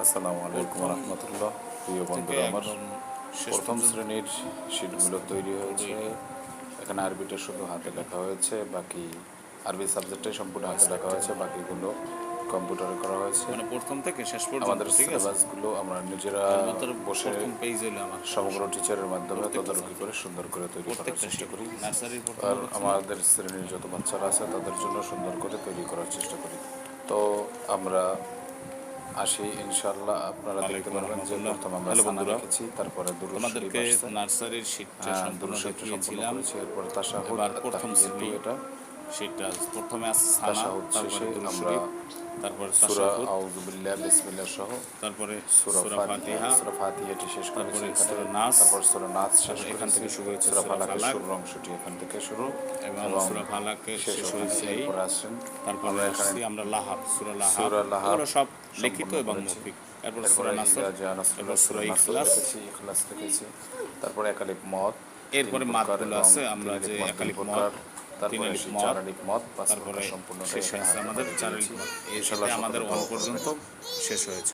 আসসালামু আলাইকুম রহমতুল্লাহ। প্রিয় বন্ধুরা, আমার প্রথম শ্রেণীর শিটগুলো তৈরি হয়েছে। এখানে আরবিটা শুধু হাতে লেখা হয়েছে, বাকি আরবি সাবজেক্টটাই সম্পূর্ণ হাতে লেখা হয়েছে, বাকিগুলো কম্পিউটারে করা হয়েছে। মানে প্রথম থেকে শেষ পর্যন্ত আমাদের ঠিক আছে। সিলেবাসগুলো আমরা নিজেরা বসে প্রথম পেজ হইলো আমার সমগ্র টিচারের মাধ্যমে তদারকি করে সুন্দর করে তৈরি করার চেষ্টা করি। নার্সারির আর আমাদের শ্রেণীর যত বাচ্চারা আছে তাদের জন্য সুন্দর করে তৈরি করার চেষ্টা করি। তো আমরা আসি ইনশাআল্লাহ। আপনারা দেখতে পারবেন যে প্রথম আমরা সানা লিখেছি, তারপরে দুরূদ শরীফ আসছে, নার্সারির শীটটা দুরূদ শরীফটা সম্পূর্ণ করেছি। এরপর তাশাহুদ, প্রথম তাহিয়াতু, এটা শীটটা প্রথমে আছে সানা, তাশাহুদ শেষে আমরা তারপর সূরা আউযু বিল্লাহি বিসমিল্লাহ সহ তারপরে সূরা ফাতিহা, সূরা ফাতিহাটি শেষ করেছি এখানে। তারপর সূরা নাস শেষ এখান থেকে শুরু হয়েছে সূরা ফালাকের শুরুর অংশটি এখান থেকে শুরু এবং সূরা ফালাকের শেষ হয়েছে। এরপর আসেন তারপরে আসছি আমরা লাহাব, সূরা সূরা লাহাব, এগুলো সব লিখিত এবং মৌখিক। এরপর সূরা নাসর, এরপর সূরা ইখলাস লিখেছি। তারপরে একালিফ মদ, এরপরে মাদগুলো আছে, আমরা যে একালিফ মদ, তারপরে চার আলিফ মদ, তারপরে সম্পূর্ণ শেষ হয়েছে আমাদের চার আলিফ মদ। এই সাথে আমাদের অল পর্যন্ত শেষ হয়েছে।